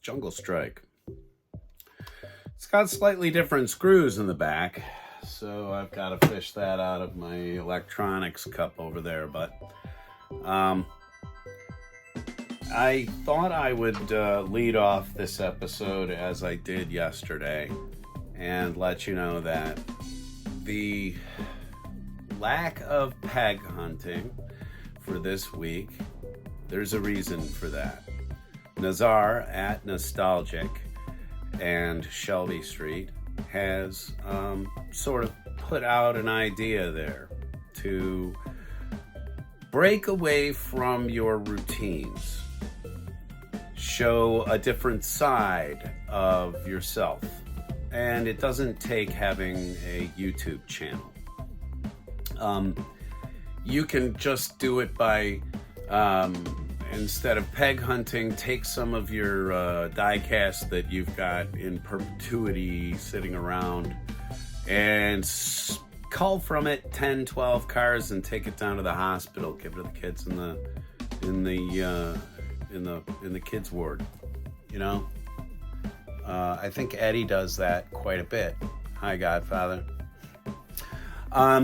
Jungle Strike. It's got slightly different screws in the back, so I've got to fish that out of my electronics cup over there, but I thought I would lead off this episode as I did yesterday and let you know that the lack of peg hunting for this week, there's a reason for that. Nazar at Nostalgic and Shelby Street has sort of put out an idea there to break away from your routines, show a different side of yourself, and it doesn't take having a YouTube channel. You can just do it by instead of peg hunting, take some of your die-cast that you've got in perpetuity sitting around and cull from it 10, 12 cars and take it down to the hospital. Give it to the kids in the kids ward. You know, I think Eddie does that quite a bit. Hi, Godfather.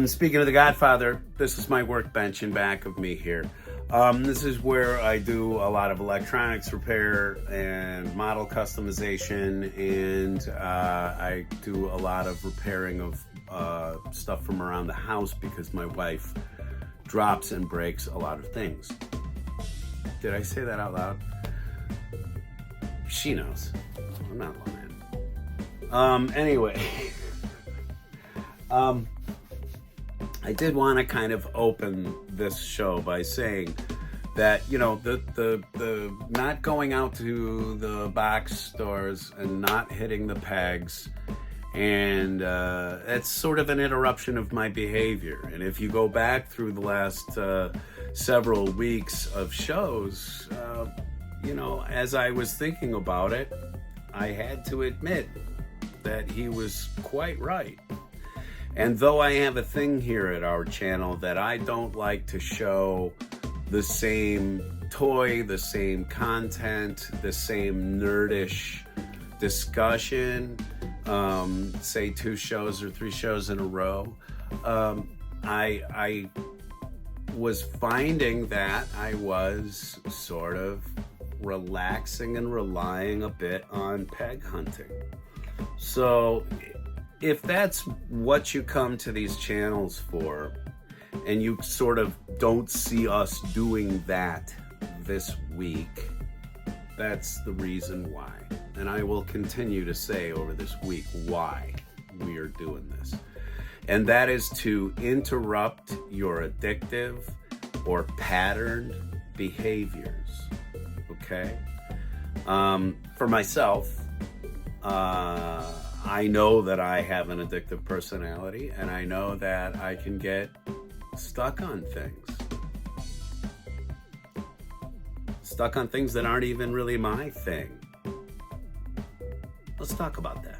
Speaking of the Godfather, this is my workbench in back of me here. This is where I do a lot of electronics repair and model customization, and I do a lot of repairing of stuff from around the house because my wife drops and breaks a lot of things. Did I say that out loud? She knows. I'm not lying. Anyway. I did want to kind of open this show by saying that, you know, the not going out to the box stores and not hitting the pegs, and it's sort of an interruption of my behavior. And if you go back through the last several weeks of shows, you know, as I was thinking about it, I had to admit that he was quite right. And though I have a thing here at our channel that I don't like to show the same toy, the same content, the same nerdish discussion, say 2 shows or 3 shows in a row, I was finding that I was sort of relaxing and relying a bit on peg hunting. So if that's what you come to these channels for, and you sort of don't see us doing that this week, that's the reason why. And I will continue to say over this week why we are doing this. And that is to interrupt your addictive or patterned behaviors, okay? For myself, I know that I have an addictive personality, and I know that I can get stuck on things. Stuck on things that aren't even really my thing. Let's talk about that.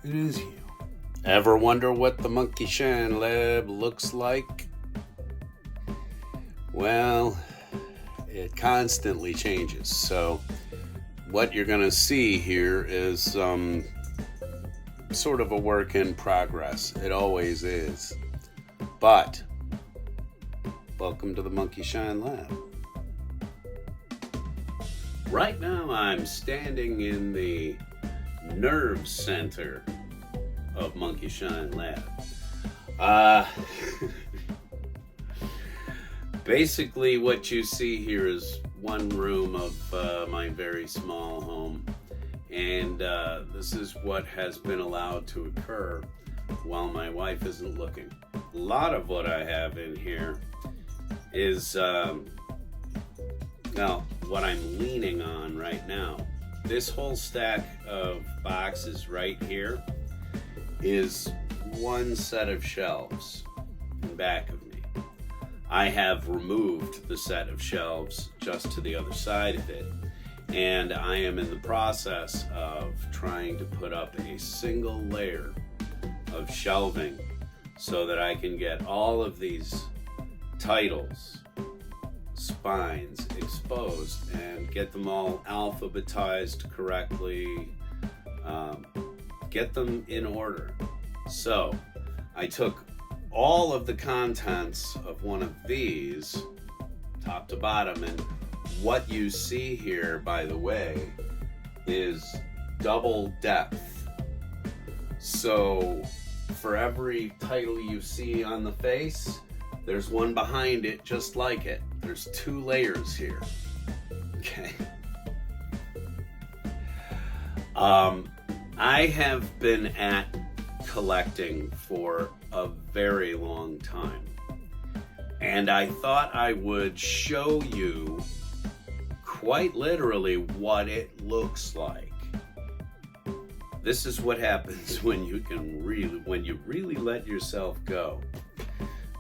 It is you. Ever wonder what the Monkey Shine Lab looks like? Well, it constantly changes. So what you're going to see here is sort of a work in progress. It always is. But welcome to the Monkey Shine Lab. Right now I'm standing in the nerve center of Monkey Shine Lab. Basically what you see here is one room of my very small home, And this is what has been allowed to occur while my wife isn't looking. A lot of what I have in here is, now, what I'm leaning on right now. This whole stack of boxes right here is one set of shelves in back of me. I have removed the set of shelves just to the other side of it, and I am in the process of trying to put up a single layer of shelving so that I can get all of these titles, spines exposed and get them all alphabetized correctly, get them in order. So I took all of the contents of one of these, top to bottom, and what you see here, by the way, is double depth. So for every title you see on the face, there's one behind it just like it. There's 2 layers here. Okay. I have been at collecting for a very long time, and I thought I would show you quite literally what it looks like. This is what happens when you really let yourself go.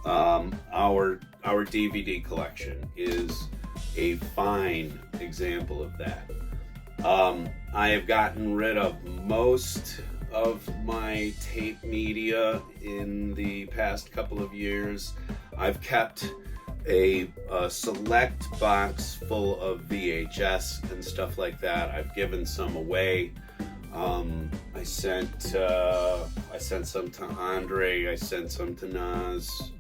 Our DVD collection is a fine example of that. I have gotten rid of most of my tape media in the past couple of years. I've kept a select box full of VHS and stuff like that. I've given some away. I sent some to Andre. I sent some to Nas.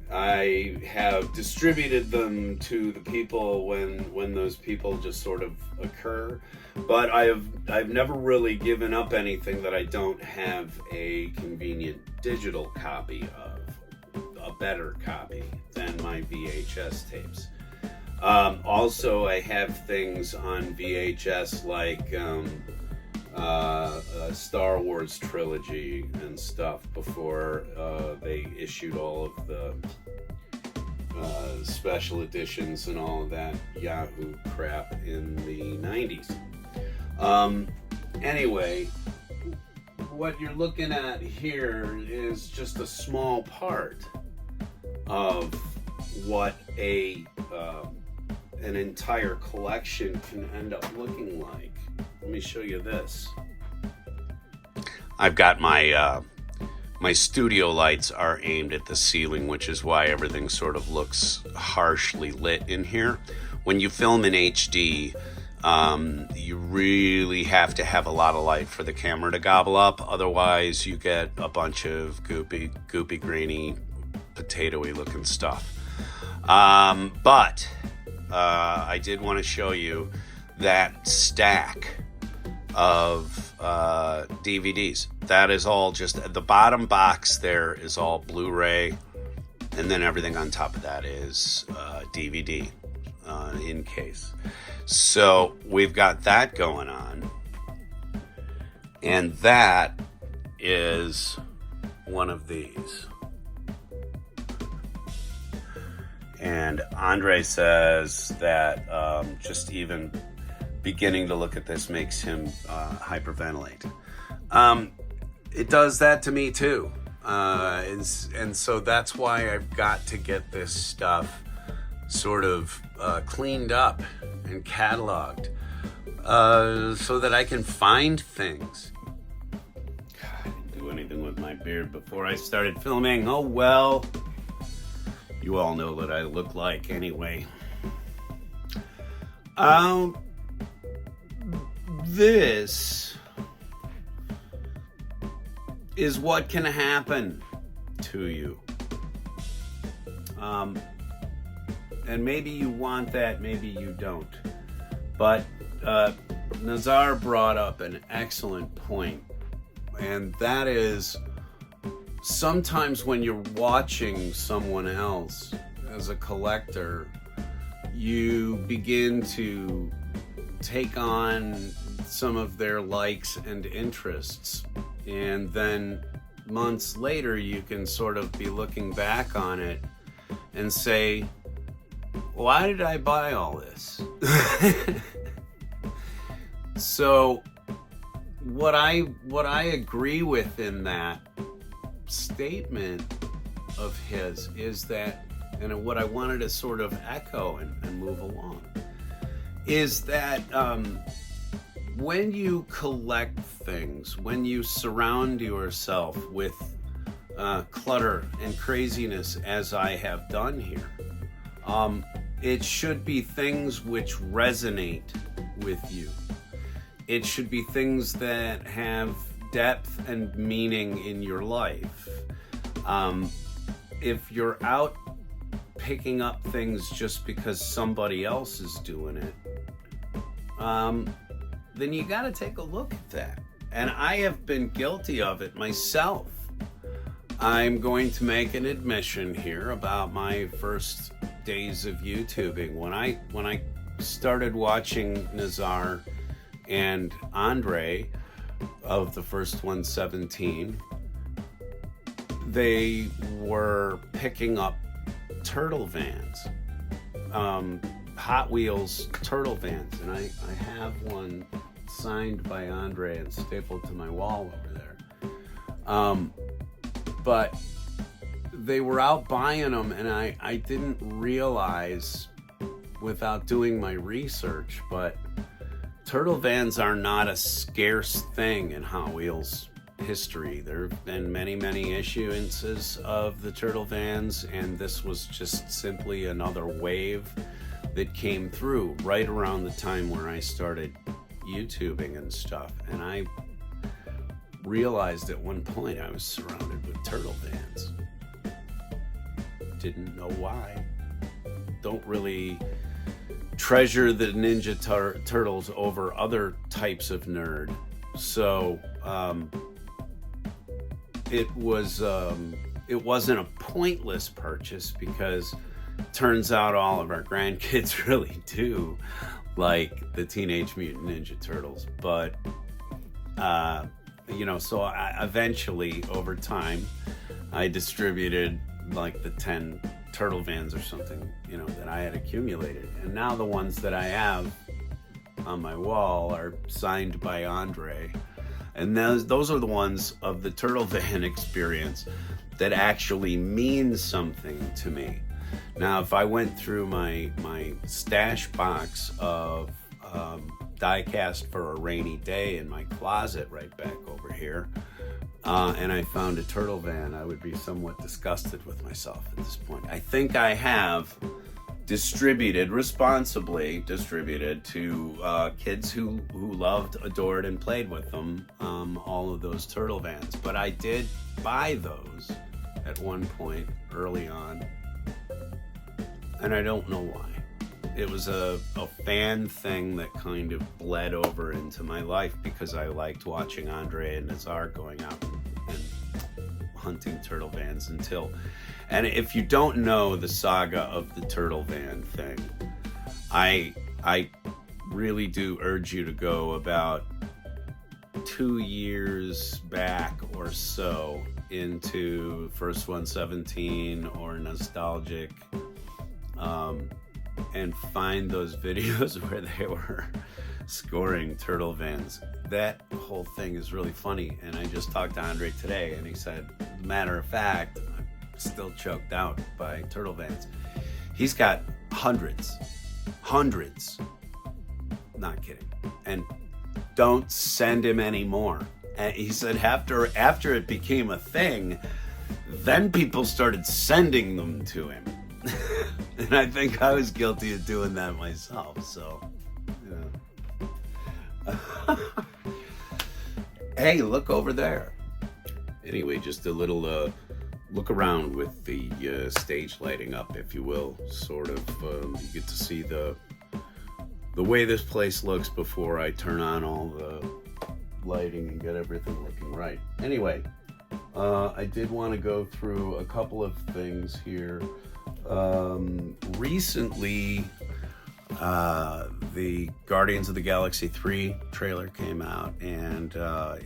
I have distributed them to the people when those people just sort of occur. But I've never really given up anything that I don't have a convenient digital copy of, a better copy than my VHS tapes. Also, I have things on VHS like Star Wars trilogy and stuff before they issued all of the special editions and all of that Yahoo crap in the 90s. Anyway, what you're looking at here is just a small part of what an entire collection can end up looking like. Let me show you this. I've got my my studio lights are aimed at the ceiling, which is why everything sort of looks harshly lit in here. When you film in HD, you really have to have a lot of light for the camera to gobble up. Otherwise, you get a bunch of goopy, grainy, potatoey looking stuff. But I did want to show you that stack of DVDs. That is all just the bottom box there is all Blu-ray, and then everything on top of that is DVD in case. So we've got that going on, and that is one of these. And Andre says that just even beginning to look at this makes him hyperventilate. It does that to me too. And so that's why I've got to get this stuff sort of cleaned up and cataloged so that I can find things. God, I didn't do anything with my beard before I started filming. Oh well. You all know what I look like anyway. This is what can happen to you. And maybe you want that, maybe you don't. But Nazar brought up an excellent point, and that is sometimes when you're watching someone else as a collector, you begin to take on some of their likes and interests. And then months later, you can sort of be looking back on it and say, why did I buy all this? So what I agree with in that statement of his is that, and what I wanted to sort of echo and move along, is that when you collect things, when you surround yourself with clutter and craziness, as I have done here, it should be things which resonate with you. It should be things that have depth and meaning in your life. If you're out picking up things just because somebody else is doing it, then you got to take a look at that. And I have been guilty of it myself. I'm going to make an admission here about my first days of YouTubing. When I started watching Nazar and Andre of the first 117, they were picking up turtle vans, Hot Wheels turtle vans, and I have one signed by Andre and stapled to my wall over there. But they were out buying them, and I didn't realize without doing my research, but turtle vans are not a scarce thing in Hot Wheels history. There have been many, many issuances of the turtle vans, and this was just simply another wave that came through right around the time where I started YouTubing and stuff. And I realized at one point I was surrounded with turtle vans. Didn't know why. Don't really treasure the Ninja Turtles over other types of nerd. So it wasn't a pointless purchase, because turns out all of our grandkids really do like the Teenage Mutant Ninja Turtles. But so I eventually, over time, I distributed like the 10 turtle vans or something, that I had accumulated. And now the ones that I have on my wall are signed by Andre. And those are the ones of the turtle van experience that actually mean something to me. Now, if I went through my stash box of die-cast for a rainy day in my closet right back over here, and I found a turtle van, I would be somewhat disgusted with myself at this point. I think I have responsibly distributed to kids who loved, adored, and played with them, all of those turtle vans. But I did buy those at one point early on, and I don't know why. It was a fan thing that kind of bled over into my life because I liked watching Andre and Nazar going out and hunting turtle vans and if you don't know the saga of the turtle van thing, I really do urge you to go about 2 years back or so into First 117 or Nostalgic, and find those videos where they were scoring turtle vans. That whole thing is really funny, and I just talked to Andre today, and he said, matter of fact, I'm still choked out by turtle vans. He's got hundreds, not kidding, and don't send him any more. And he said after it became a thing, then people started sending them to him. And I think I was guilty of doing that myself, so yeah. Hey, look over there. Anyway, just a little look around with the stage lighting up, if you will. Sort of, you get to see the way this place looks before I turn on all the lighting and get everything looking right. Anyway, I did want to go through a couple of things here. Recently, The Guardians of the Galaxy 3 trailer came out, and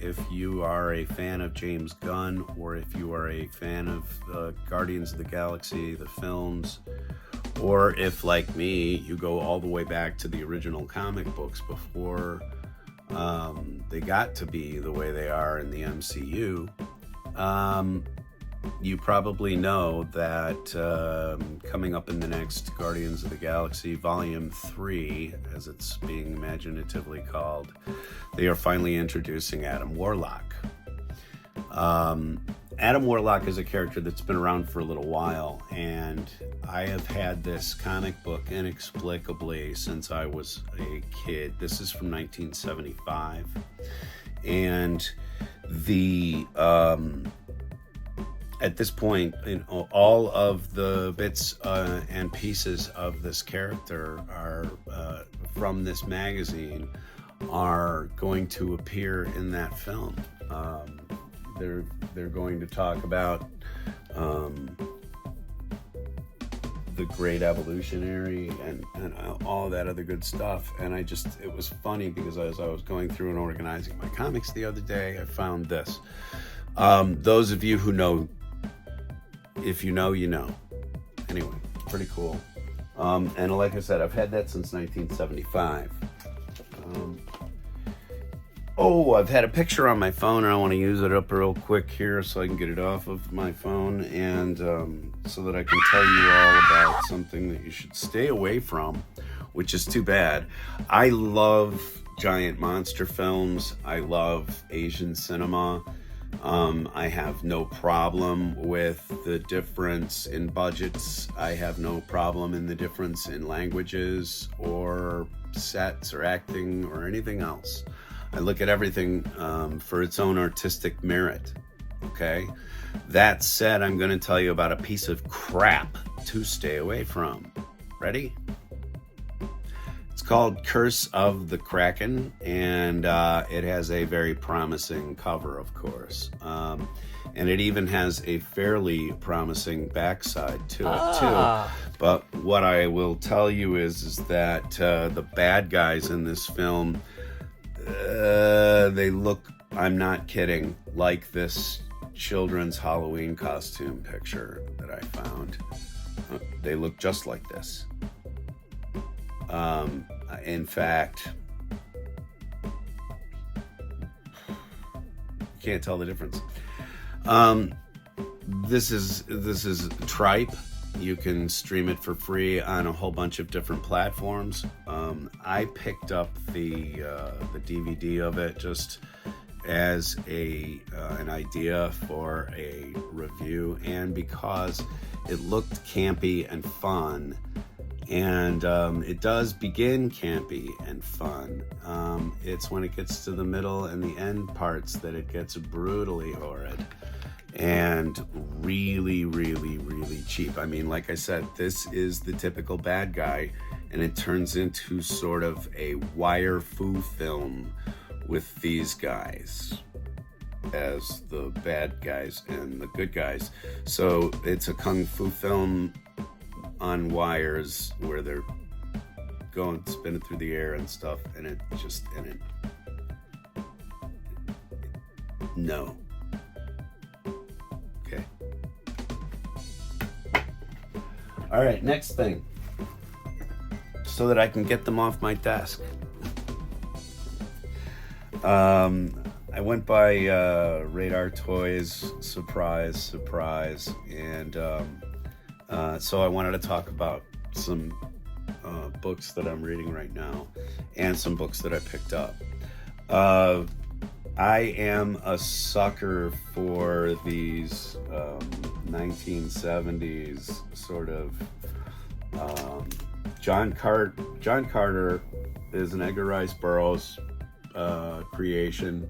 if you are a fan of James Gunn, or if you are a fan of Guardians of the Galaxy, the films, or if, like me, you go all the way back to the original comic books before they got to be the way they are in the MCU, you probably know that coming up in the next Guardians of the Galaxy Volume 3, as it's being imaginatively called, they are finally introducing Adam Warlock. Adam Warlock is a character that's been around for a little while, and I have had this comic book inexplicably since I was a kid. This is from 1975, and at this point, all of the bits and pieces of this character are from this magazine are going to appear in that film. They're going to talk about the Great Evolutionary and all that other good stuff. And it was funny because as I was going through and organizing my comics the other day, I found this. Those of you who know, if you know, you know. Anyway, pretty cool. And like I said, I've had that since 1975. I've had a picture on my phone, and I want to use it up real quick here so I can get it off of my phone, and so that I can tell you all about something that you should stay away from, which is too bad. I love giant monster films. I love Asian cinema. I have no problem with the difference in budgets. I have no problem in the difference in languages or sets or acting or anything else. I look at everything for its own artistic merit, okay? That said, I'm going to tell you about a piece of crap to stay away from. Ready? It's called Curse of the Kraken, and it has a very promising cover, of course. And it even has a fairly promising backside to it, too. But what I will tell you is that the bad guys in this film, they look, I'm not kidding, like this children's Halloween costume picture that I found. They look just like this. In fact, you can't tell the difference. This is Tripe. You can stream it for free on a whole bunch of different platforms. I picked up the DVD of it just as an idea for a review, and because it looked campy and fun. And it does begin campy and fun. It's when it gets to the middle and the end parts that it gets brutally horrid and really, really, really cheap. I mean, like I said, this is the typical bad guy, and it turns into sort of a wire fu film with these guys as the bad guys and the good guys. So it's a kung fu film on wires where they're going spinning through the air and stuff, and no. Okay. All right, next thing, so that I can get them off my desk. I went by Radar Toys, surprise, and so I wanted to talk about some books that I'm reading right now and some books that I picked up. I am a sucker for these 1970s sort of John Carter is an Edgar Rice Burroughs creation,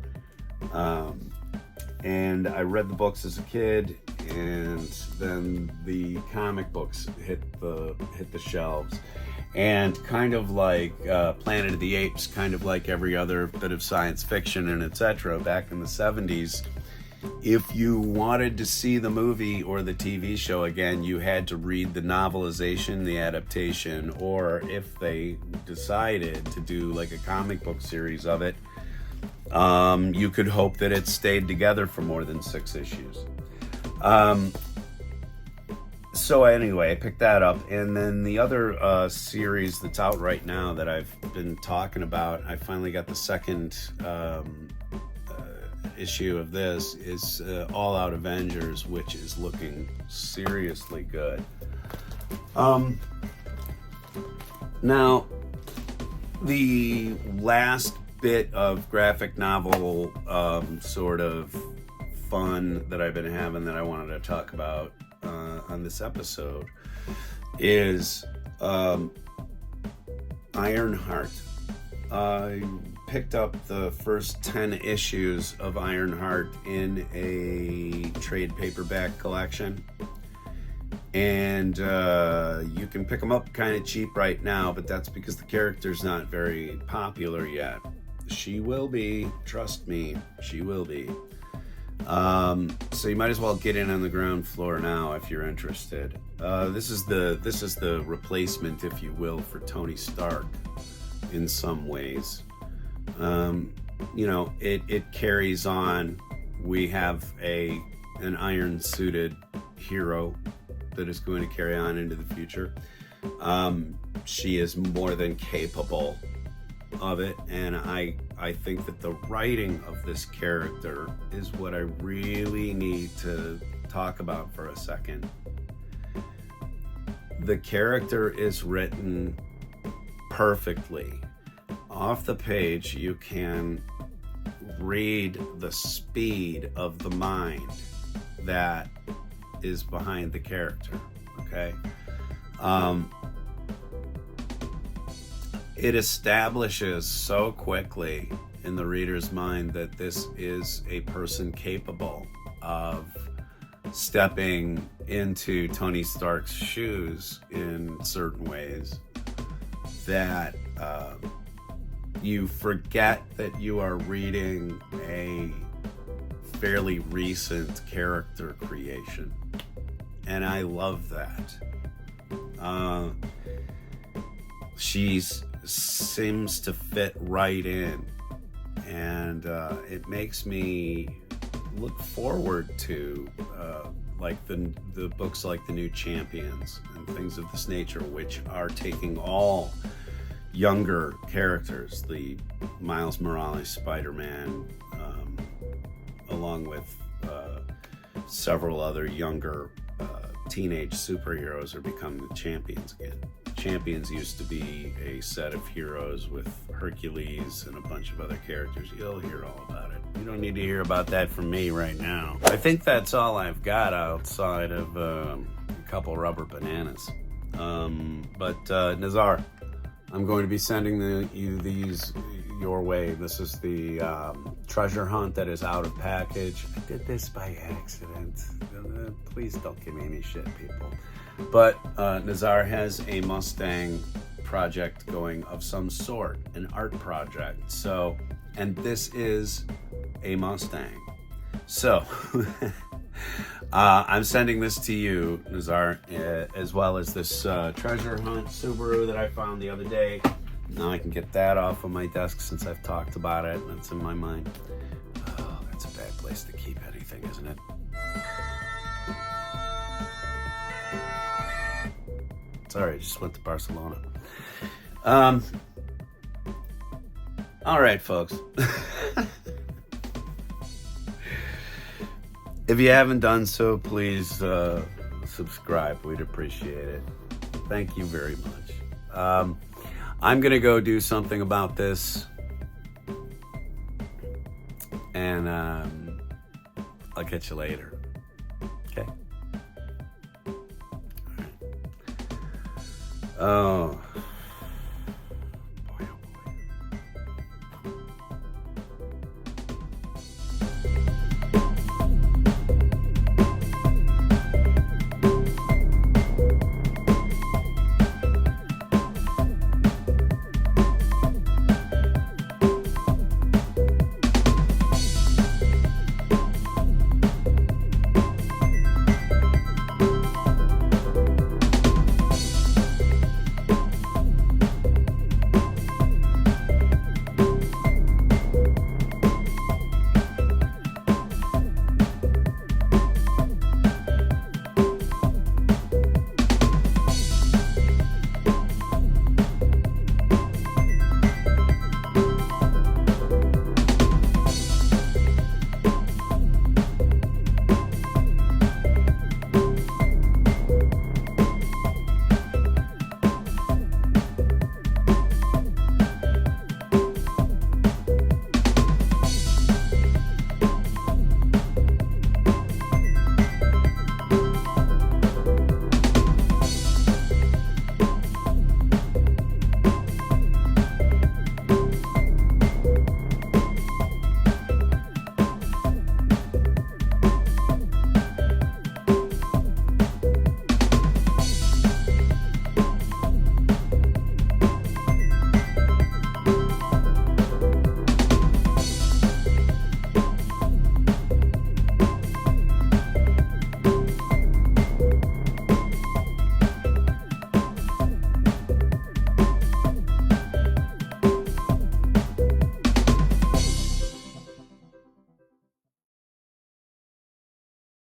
and I read the books as a kid, and then the comic books hit the shelves, and kind of like Planet of the Apes, kind of like every other bit of science fiction and etc. back in the 70s, If you wanted to see the movie or the TV show again, you had to read the novelization, the adaptation, or if they decided to do like a comic book series of it, you could hope that it stayed together for more than 6 issues. So anyway, I picked that up, and then the other series that's out right now that I've been talking about, I finally got the second issue of this, is All Out Avengers, which is looking seriously good. Now, the last bit of graphic novel sort of fun that I've been having that I wanted to talk about on this episode is Ironheart. I picked up the first 10 issues of Ironheart in a trade paperback collection, and you can pick them up kind of cheap right now, but that's because the character's not very popular yet. She will be, trust me, she will be. So you might as well get in on the ground floor now if you're interested. This is the replacement, if you will, for Tony Stark in some ways. You know, it carries on. We have an iron-suited hero that is going to carry on into the future. She is more than capable of it, and I think that the writing of this character is what I really need to talk about for a second. The character is written perfectly. Off the page, you can read the speed of the mind that is behind the character, okay? It establishes so quickly in the reader's mind that this is a person capable of stepping into Tony Stark's shoes in certain ways, that you forget that you are reading a fairly recent character creation. And I love that. She seems to fit right in, and it makes me look forward to like the books like The New Champions and things of this nature, which are taking all younger characters, the Miles Morales Spider-Man, along with several other younger teenage superheroes, are becoming the champions again. Champions used to be a set of heroes with Hercules and a bunch of other characters. You'll hear all about it. You don't need to hear about that from me right now. I think that's all I've got outside of a couple rubber bananas. But Nazar, I'm going to be sending you these your way. This is the treasure hunt that is out of package. I did this by accident. Please don't give me any shit, people. But Nazar has a Mustang project going of some sort, an art project. So, and this is a Mustang. So, I'm sending this to you, Nazar, as well as this treasure hunt Subaru that I found the other day. Now I can get that off of my desk since I've talked about it and it's in my mind. Oh, that's a bad place to keep anything, isn't it? Sorry, I just went to Barcelona. All right, folks. If you haven't done so, please subscribe. We'd appreciate it. Thank you very much. I'm going to go do something about this. And I'll catch you later. Okay? All right. Oh.